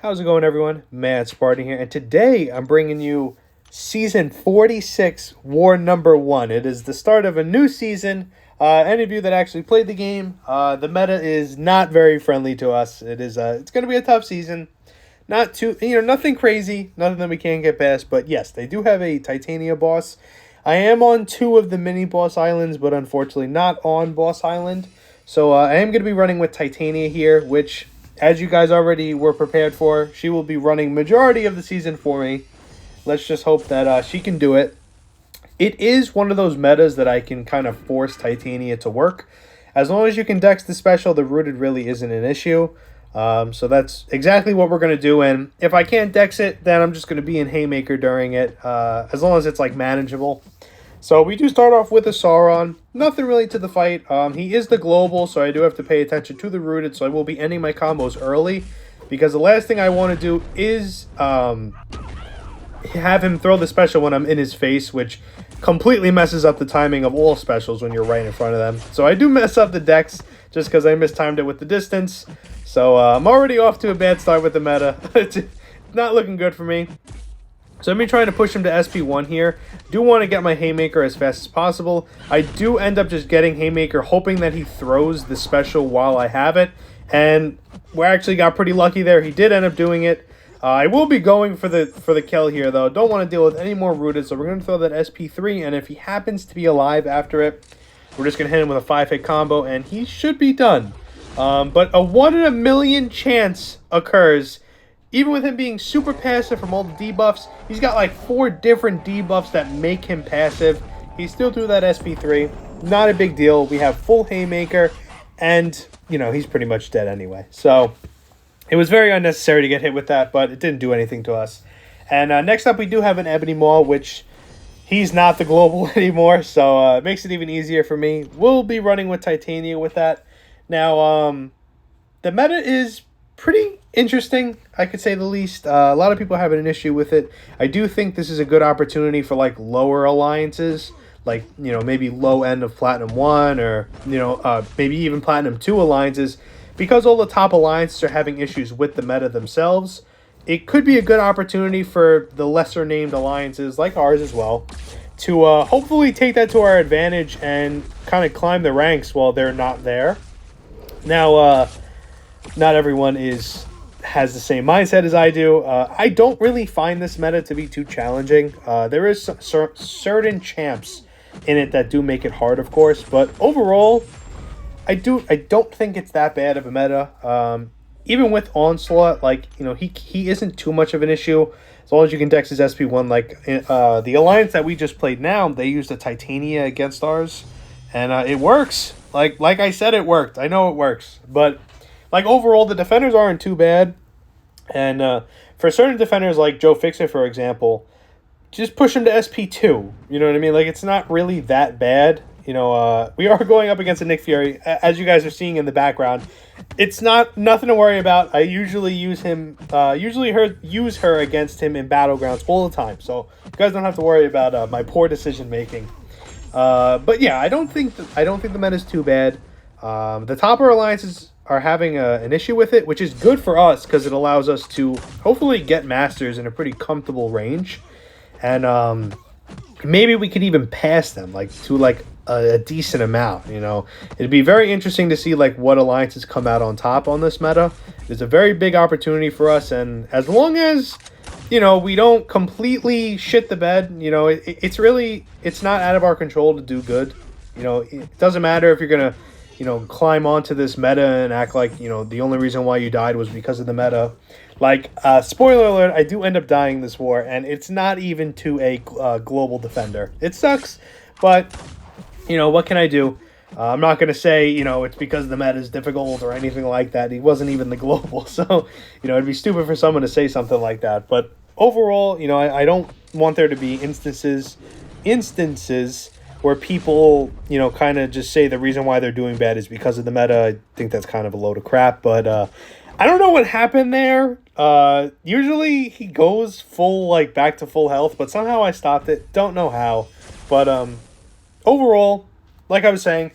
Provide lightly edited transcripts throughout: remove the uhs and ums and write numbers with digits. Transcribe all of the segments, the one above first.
How's it going, everyone? Mad Spartan here, and today I'm bringing you Season 46, War Number 1. It is the start of a new season. Any of you that actually played the game, the meta is not very friendly to us. It's going to be a tough season. Not too, nothing crazy, nothing that we can't get past, but yes, they do have a Titania boss. I am on 2 of the mini boss islands, but unfortunately not on Boss Island. So I am going to be running with Titania here, which, as you guys already were prepared for, she will be running majority of the season for me. Let's just hope that she can do it. It is one of those metas that I can kind of force Titania to work. As long as you can dex the special, the rooted really isn't an issue. So that's exactly what we're going to do. And if I can't dex it, then I'm just going to be in Haymaker during it, as long as it's like manageable. So we do start off with a Sauron. Nothing really to the fight. He is the global, so I do have to pay attention to the rooted. So I will be ending my combos early, because the last thing I want to do is have him throw the special when I'm in his face, which completely messes up the timing of all specials when you're right in front of them. So I do mess up the dex just because I mistimed it with the distance. So I'm already off to a bad start with the meta. It's not looking good for me. So I'm trying to push him to SP1 here. Do want to get my Haymaker as fast as possible. I do end up just getting Haymaker, hoping that he throws the special while I have it. And we actually got pretty lucky there. He did end up doing it. I will be going for the kill here, though. Don't want to deal with any more rooted, so we're going to throw that SP3. And if he happens to be alive after it, we're just going to hit him with a 5-hit combo, and he should be done. But a 1 in a million chance occurs. Even with him being super passive from all the debuffs, he's got like 4 different debuffs that make him passive. He still threw that SP3. Not a big deal. We have full Haymaker, and, he's pretty much dead anyway. So it was very unnecessary to get hit with that, but it didn't do anything to us. And next up, we do have an Ebony Maw, which he's not the global anymore, so it makes it even easier for me. We'll be running with Titania with that. Now, the meta is pretty interesting, I could say the least. A lot of people have an issue with it. I do think this is a good opportunity for like lower alliances, like maybe low end of Platinum 1 or maybe even Platinum 2 alliances, because all the top alliances are having issues with the meta themselves. It could be a good opportunity for the lesser named alliances like ours as well to hopefully take that to our advantage and kind of climb the ranks while they're not there. Now, not everyone has the same mindset as I do. I don't really find this meta to be too challenging. There is certain champs in it that do make it hard, of course, but overall, I don't think it's that bad of a meta. Even with Onslaught, he isn't too much of an issue as long as you can dex his SP1. Like the alliance that we just played now, they used a Titania against ours, and it works. Like I said, it worked. I know it works, but overall, the defenders aren't too bad. And for certain defenders like Joe Fixit, for example, just push him to SP2. You know what I mean? It's not really that bad. We are going up against a Nick Fury, as you guys are seeing in the background. It's nothing to worry about. I usually use her against him in battlegrounds all the time. So you guys don't have to worry about my poor decision making. But yeah, I don't think the meta is too bad. The topper alliances are having an issue with it, which is good for us because it allows us to hopefully get masters in a pretty comfortable range, and maybe we could even pass them to a decent amount. It'd be very interesting to see what alliances come out on top on this meta. It's a very big opportunity for us, and as long as we don't completely shit the bed, it's not out of our control to do good. It doesn't matter if you're gonna climb onto this meta and act like, the only reason why you died was because of the meta. Spoiler alert, I do end up dying this war, and it's not even to a global defender. It sucks, but, what can I do? I'm not going to say, it's because the meta is difficult or anything like that. He wasn't even the global, so, it'd be stupid for someone to say something like that. But overall, I don't want there to be instances where people, kind of just say the reason why they're doing bad is because of the meta. I think that's kind of a load of crap, but I don't know what happened there. Usually he goes full, back to full health, but somehow I stopped it. Don't know how, but overall, like I was saying,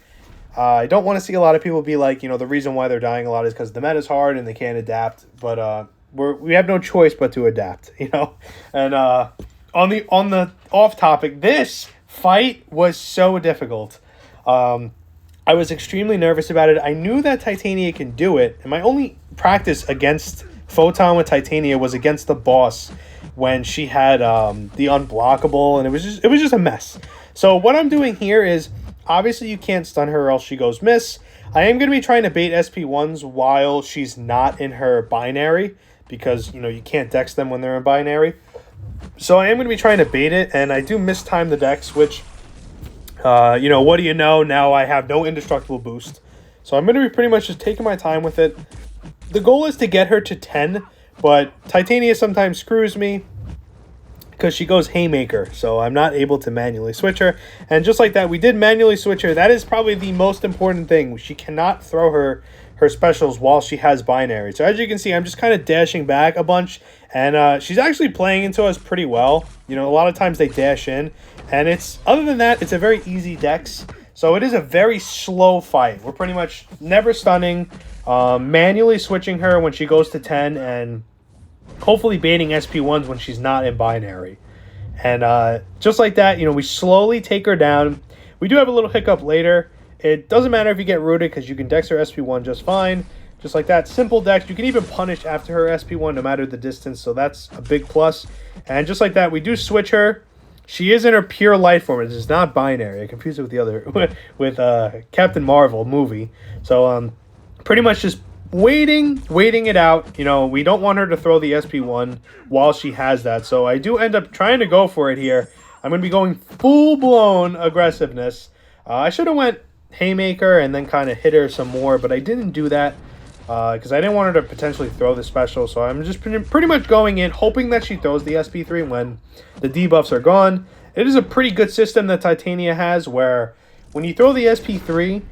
I don't want to see a lot of people be like, the reason why they're dying a lot is because the meta is hard and they can't adapt, but we have no choice but to adapt, you know. And on the off topic, this fight was so difficult. I was extremely nervous about it. I knew that Titania can do it, and my only practice against Photon with Titania was against the boss when she had the unblockable, and it was just a mess. So what I'm doing here is, obviously you can't stun her or else she goes miss. I am going to be trying to bait SP1s while she's not in her binary, because, you know, you can't dex them when they're in binary. So I am going to be trying to bait it, and I do mistime the dex, which... you know, what do you know? Now I have no indestructible boost. So I'm going to be pretty much just taking my time with it. The goal is to get her to 10, but Titania sometimes screws me because she goes Haymaker. So I'm not able to manually switch her. And just like that, we did manually switch her. That is probably the most important thing. She cannot throw her specials while she has binary. So as you can see, I'm just kind of dashing back a bunch. And she's actually playing into us pretty well. You know, a lot of times they dash in. And other than that, it's a very easy dex. So it is a very slow fight. We're pretty much never stunning, manually switching her when she goes to 10, and hopefully baiting SP1s when she's not in binary. And just like that, you know, we slowly take her down. We do have a little hiccup later. It doesn't matter if you get rooted because you can dex her SP1 just fine. Just like that, simple dex. You can even punish after her SP1 no matter the distance, so that's a big plus. And just like that, we do switch her. She is in her pure light form. It is not binary. I confused it with the other, with Captain Marvel movie. So pretty much just waiting it out. You know, we don't want her to throw the SP1 while she has that. So I do end up trying to go for it here. I'm going to be going full-blown aggressiveness. I should have went Haymaker and then kind of hit her some more, but I didn't do that because I didn't want her to potentially throw the special. So I'm just pretty much going in, hoping that she throws the SP3 when the debuffs are gone. It is a pretty good system that Titania has, where when you throw the SP3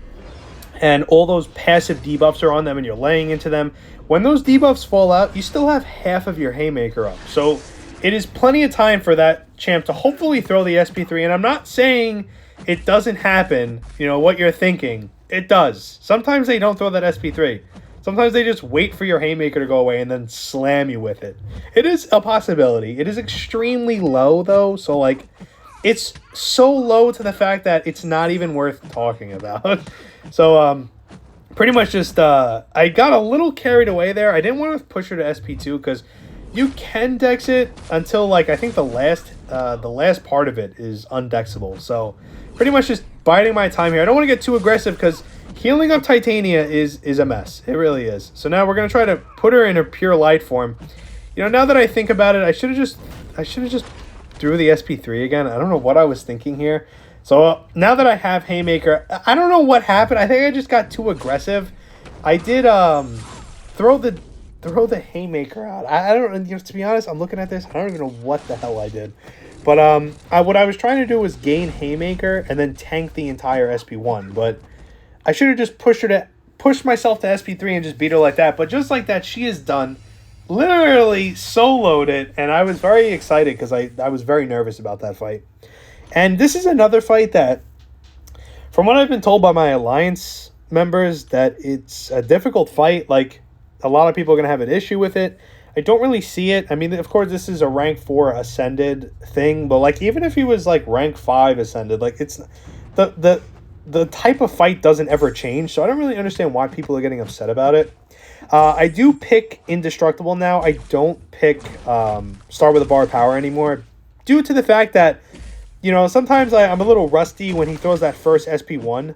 and all those passive debuffs are on them and you're laying into them, when those debuffs fall out, you still have half of your Haymaker up. So it is plenty of time for that champ to hopefully throw the SP3. And I'm not saying it doesn't happen, you know, what you're thinking. It does. Sometimes they don't throw that SP3. Sometimes they just wait for your Haymaker to go away and then slam you with it. It is a possibility. It is extremely low, though. So, like, it's so low to the fact that it's not even worth talking about. So, pretty much just, I got a little carried away there. I didn't want to push her to SP2 because you can dex it until, like, I think the last part of it is undexable. So, pretty much just biding my time here. I don't want to get too aggressive because healing up Titania is a mess. It really is. So now we're going to try to put her in her pure light form. You know, now that I think about it, I should have just threw the SP3 again. I don't know what I was thinking here. So now that I have Haymaker, I don't know what happened. I think I just got too aggressive. I did throw the Haymaker out. I don't, you know, to be honest, I'm looking at this. I don't even know what the hell I did. But what I was trying to do was gain Haymaker and then tank the entire SP1. But I should have just pushed myself to SP3 and just beat her like that. But just like that, she is done. Literally soloed it. And I was very excited because I was very nervous about that fight. And this is another fight that, from what I've been told by my Alliance members, that it's a difficult fight. Like, a lot of people are going to have an issue with it. I don't really see it. I mean, of course, this is a rank 4 ascended thing. But, like, even if he was, like, rank 5 ascended, like, it's... The type of fight doesn't ever change, so I don't really understand why people are getting upset about it. I do pick Indestructible now. I don't pick Star with a Bar of Power anymore, due to the fact that, you know, sometimes I'm a little rusty when he throws that first SP1.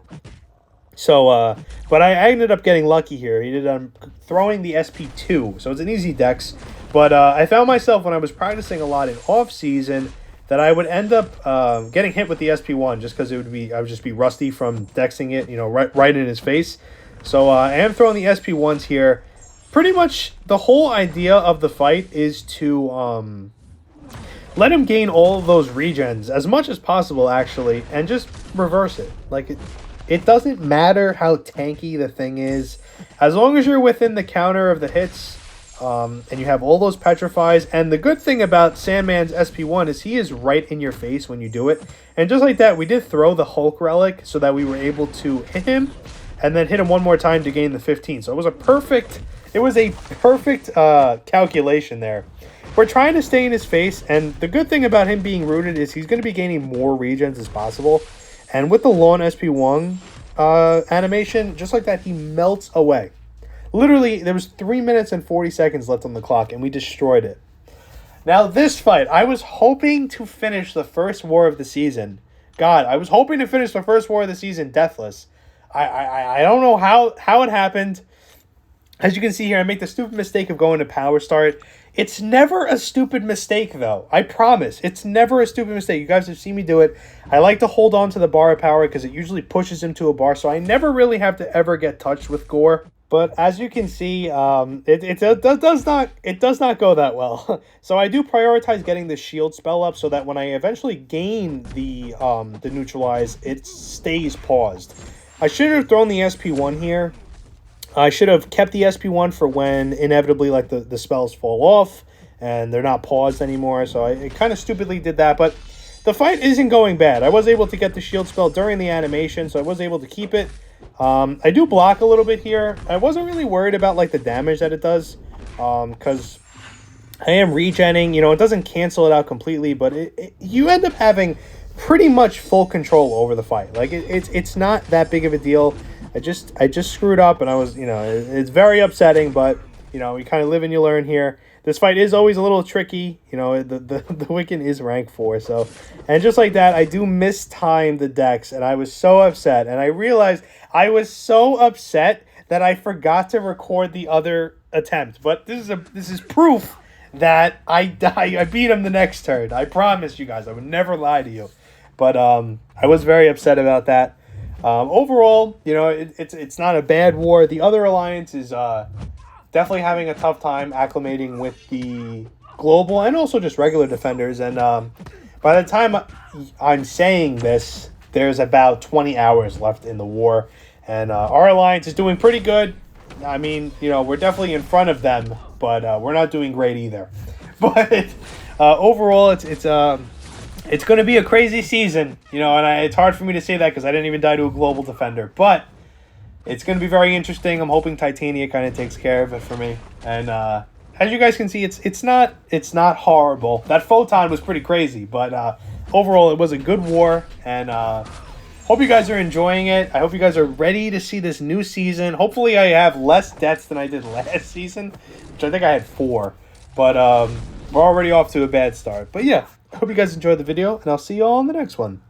So, but I ended up getting lucky here. He did throwing the SP2, so it's an easy dex. But I found myself, when I was practicing a lot in off-season, that I would end up getting hit with the SP1 just because I would just be rusty from dexing it, you know, right in his face. So I am throwing the SP1s here. Pretty much the whole idea of the fight is to let him gain all of those regens as much as possible, actually, and just reverse it. Like, it doesn't matter how tanky the thing is, as long as you're within the counter of the hits. And you have all those petrifies. And the good thing about Sandman's SP1 is he is right in your face when you do it. And just like that, we did throw the Hulk relic so that we were able to hit him and then hit him one more time to gain the 15. So it was a perfect It was a perfect calculation there. We're trying to stay in his face, and the good thing about him being rooted is he's going to be gaining more regens as possible. And with the lawn SP1 animation, just like that, he melts away. Literally, there was 3 minutes and 40 seconds left on the clock, and we destroyed it. Now, this fight, I was hoping to finish the first war of the season. God, I was hoping to finish the first war of the season deathless. I don't know how it happened. As you can see here, I make the stupid mistake of going to power start. It's never a stupid mistake, though. I promise. It's never a stupid mistake. You guys have seen me do it. I like to hold on to the bar of power because it usually pushes him to a bar, so I never really have to ever get touched with gore. But as you can see, it does not go that well. So I do prioritize getting the shield spell up so that when I eventually gain the neutralize, it stays paused. I should have thrown the SP1 here. I should have kept the SP1 for when inevitably like the spells fall off and they're not paused anymore. So I kind of stupidly did that, but the fight isn't going bad. I was able to get the shield spell during the animation, so I was able to keep it. I do block a little bit here. I wasn't really worried about like the damage that it does because I am regenning. You know, it doesn't cancel it out completely, but you end up having pretty much full control over the fight. Like it's not that big of a deal. I just screwed up, and I was, you know, it's very upsetting, but, you know, you kind of live and you learn here. This fight is always a little tricky. You know, the Wiccan is rank 4, so, and just like that, I do mistime the decks, and I was so upset, and I realized I was so upset that I forgot to record the other attempt, but this is proof that I beat him the next turn. I promise you guys, I would never lie to you, but I was very upset about that. Overall, you know, it's not a bad war. The other alliance is definitely having a tough time acclimating with the global and also just regular defenders. And by the time I'm saying this, there's about 20 hours left in the war. And our alliance is doing pretty good. I mean, you know, we're definitely in front of them, but we're not doing great either. But overall, it's going to be a crazy season, you know, and it's hard for me to say that because I didn't even die to a global defender. But it's going to be very interesting. I'm hoping Titania kind of takes care of it for me. And as you guys can see, it's not horrible. That photon was pretty crazy, but overall, it was a good war. And hope you guys are enjoying it. I hope you guys are ready to see this new season. Hopefully, I have less deaths than I did last season, which I think I had 4. But we're already off to a bad start. But yeah. I hope you guys enjoyed the video, and I'll see you all in the next one.